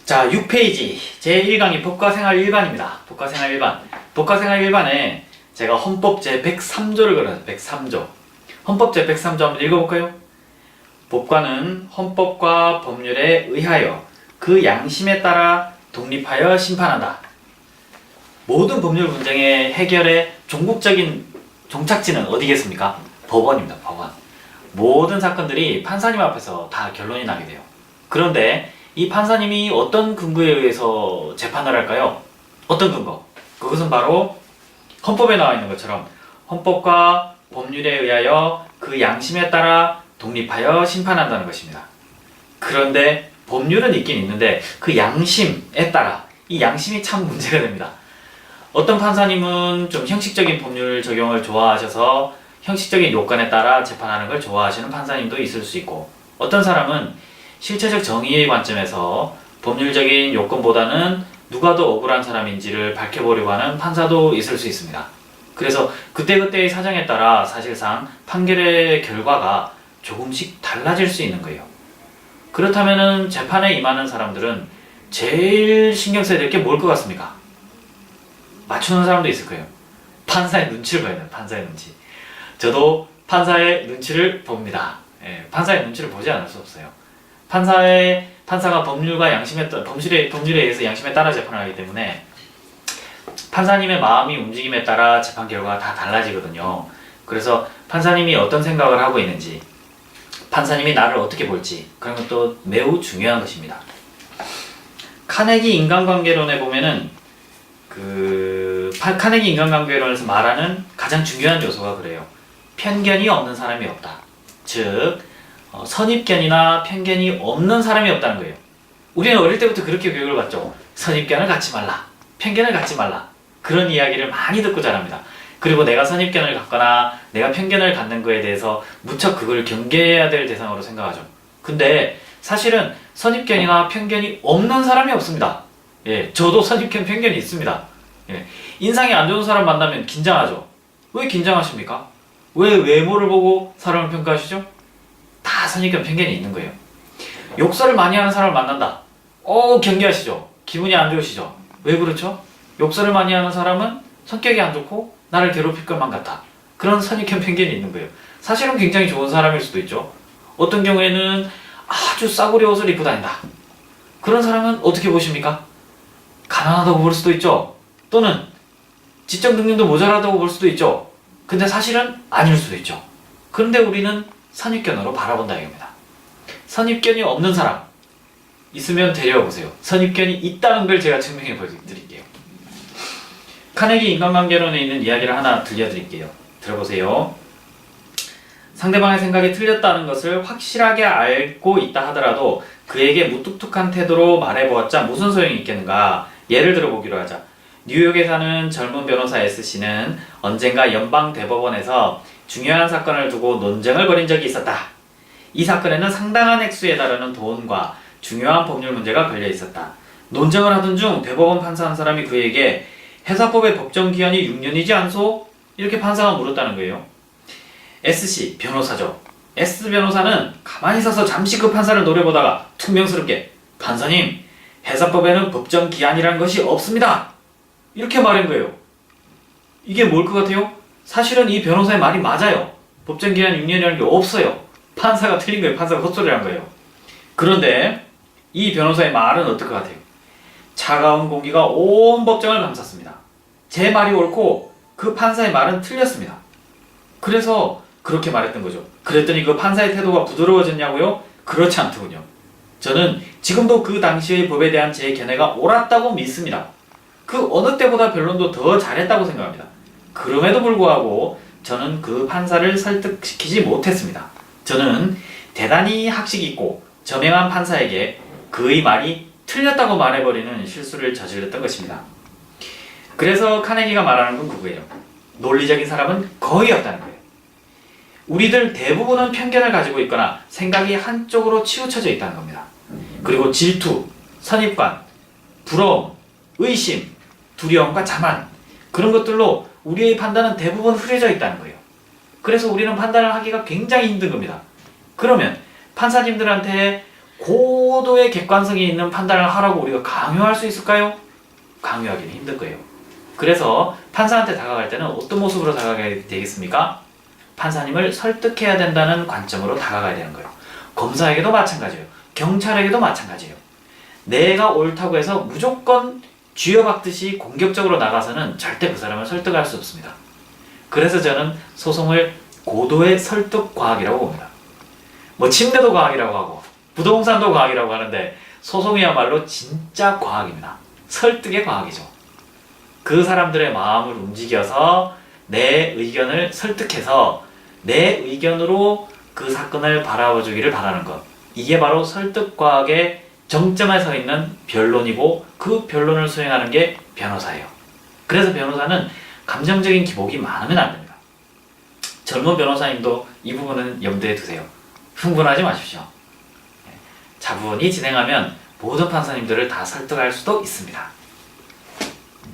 자, 6페이지 제1강의 법과생활 1반입니다. 법과생활 1반. 법과생활 1반에 제가 헌법 제103조를 그려놨어요. 103조. 헌법 제103조 한번 읽어볼까요? 법관은 헌법과 법률에 의하여 그 양심에 따라 독립하여 심판한다. 모든 법률 분쟁의 해결의 종국적인 종착지는 어디겠습니까? 법원입니다. 법원. 모든 사건들이 판사님 앞에서 다 결론이 나게 돼요. 그런데 이 판사님이 어떤 근거에 의해서 재판을 할까요? 어떤 근거? 그것은 바로 헌법에 나와 있는 것처럼 헌법과 법률에 의하여 그 양심에 따라 독립하여 심판한다는 것입니다. 그런데 법률은 있긴 있는데 그 양심에 따라 이 양심이 참 문제가 됩니다. 어떤 판사님은 좀 형식적인 법률 적용을 좋아하셔서 형식적인 요건에 따라 재판하는 걸 좋아하시는 판사님도 있을 수 있고, 어떤 사람은 실체적 정의의 관점에서 법률적인 요건보다는 누가 더 억울한 사람인지를 밝혀보려고 하는 판사도 있을 수 있습니다. 그래서 그때그때의 사정에 따라 사실상 판결의 결과가 조금씩 달라질 수 있는 거예요. 그렇다면 재판에 임하는 사람들은 제일 신경 써야 될 게 뭘 것 같습니까? 맞추는 사람도 있을 거예요. 판사의 눈치를 봐야 돼요. 판사의 눈치. 저도 판사의 눈치를 봅니다. 판사의 눈치를 보지 않을 수 없어요. 판사가 법률과 법률에 의해서 양심에 따라 재판을 하기 때문에 판사님의 마음이 움직임에 따라 재판 결과가 다 달라지거든요. 그래서 판사님이 어떤 생각을 하고 있는지, 판사님이 나를 어떻게 볼지, 그런 것도 매우 중요한 것입니다. 카네기 인간관계론에 보면은 카네기 인간관계론에서 말하는 가장 중요한 요소가 그래요. 편견이 없는 사람이 없다. 즉 선입견이나 편견이 없는 사람이 없다는 거예요. 우리는 어릴 때부터 그렇게 교육을 받죠. 선입견을 갖지 말라, 편견을 갖지 말라, 그런 이야기를 많이 듣고 자랍니다. 그리고 내가 선입견을 갖거나 내가 편견을 갖는 거에 대해서 무척 그걸 경계해야 될 대상으로 생각하죠. 근데 사실은 선입견이나 편견이 없는 사람이 없습니다. 저도 선입견, 편견이 있습니다. 인상이 안 좋은 사람 만나면 긴장하죠. 왜 긴장하십니까? 왜 외모를 보고 사람을 평가하시죠? 다 선입견, 편견이 있는 거예요. 욕설을 많이 하는 사람을 만난다. 경계하시죠. 기분이 안 좋으시죠. 왜 그렇죠? 욕설을 많이 하는 사람은 성격이 안 좋고 나를 괴롭힐 것만 같아. 그런 선입견, 편견이 있는 거예요. 사실은 굉장히 좋은 사람일 수도 있죠. 어떤 경우에는 아주 싸구려 옷을 입고 다닌다. 그런 사람은 어떻게 보십니까? 가난하다고 볼 수도 있죠. 또는 지적 능력도 모자라다고 볼 수도 있죠. 근데 사실은 아닐 수도 있죠. 그런데 우리는 선입견으로 바라본다 이겁니다. 선입견이 없는 사람 있으면 데려와보세요. 선입견이 있다는 걸 제가 증명해 보여드릴게요. 카네기 인간관계론에 있는 이야기를 하나 들려드릴게요. 들어보세요. 상대방의 생각이 틀렸다는 것을 확실하게 알고 있다 하더라도 그에게 무뚝뚝한 태도로 말해보았자 무슨 소용이 있겠는가. 예를 들어보기로 하자. 뉴욕에 사는 젊은 변호사 S씨는 언젠가 연방대법원에서 중요한 사건을 두고 논쟁을 벌인 적이 있었다. 이 사건에는 상당한 액수에 달하는 돈과 중요한 법률 문제가 걸려 있었다. 논쟁을 하던 중 대법원 판사 한 사람이 그에게 회사법의 법정 기한이 6년이지 않소? 이렇게 판사가 물었다는 거예요. S씨, 변호사죠. S 변호사는 가만히 서서 잠시 그 판사를 노려보다가 퉁명스럽게 판사님, 회사법에는 법정 기한이라는 것이 없습니다. 이렇게 말한 거예요. 이게 뭘 것 같아요? 사실은 이 변호사의 말이 맞아요. 법정 기한 6년이라는 게 없어요. 판사가 틀린 거예요. 판사가 헛소리를 한 거예요. 그런데 이 변호사의 말은 어떨 것 같아요? 차가운 공기가 온 법정을 감쌌습니다. 제 말이 옳고 그 판사의 말은 틀렸습니다. 그래서 그렇게 말했던 거죠. 그랬더니 그 판사의 태도가 부드러워졌냐고요? 그렇지 않더군요. 저는 지금도 그 당시의 법에 대한 제 견해가 옳았다고 믿습니다. 그 어느 때보다 변론도 더 잘했다고 생각합니다. 그럼에도 불구하고 저는 그 판사를 설득시키지 못했습니다. 저는 대단히 학식이 있고 저명한 판사에게 그의 말이 틀렸다고 말해버리는 실수를 저질렀던 것입니다. 그래서 카네기가 말하는 건 그거예요. 논리적인 사람은 거의 없다는 거예요. 우리들 대부분은 편견을 가지고 있거나 생각이 한쪽으로 치우쳐져 있다는 겁니다. 그리고 질투, 선입관, 부러움, 의심, 두려움과 자만, 그런 것들로 우리의 판단은 대부분 흐려져 있다는 거예요. 그래서 우리는 판단을 하기가 굉장히 힘든 겁니다. 그러면 판사님들한테 고도의 객관성이 있는 판단을 하라고 우리가 강요할 수 있을까요? 강요하기는 힘들 거예요. 그래서 판사한테 다가갈 때는 어떤 모습으로 다가가야 되겠습니까? 판사님을 설득해야 된다는 관점으로 다가가야 되는 거예요. 검사에게도 마찬가지예요. 경찰에게도 마찬가지예요. 내가 옳다고 해서 무조건 쥐어박듯이 공격적으로 나가서는 절대 그 사람을 설득할 수 없습니다. 그래서 저는 소송을 고도의 설득 과학이라고 봅니다. 뭐 침대도 과학이라고 하고 부동산도 과학이라고 하는데 소송이야말로 진짜 과학입니다. 설득의 과학이죠. 그 사람들의 마음을 움직여서 내 의견을 설득해서 내 의견으로 그 사건을 바라봐주기를 바라는 것. 이게 바로 설득 과학의 정점에 서 있는 변론이고 그 변론을 수행하는 게 변호사예요. 그래서 변호사는 감정적인 기복이 많으면 안 됩니다. 젊은 변호사님도 이 부분은 염두에 두세요. 흥분하지 마십시오. 차분히 진행하면 모든 판사님들을 다 설득할 수도 있습니다.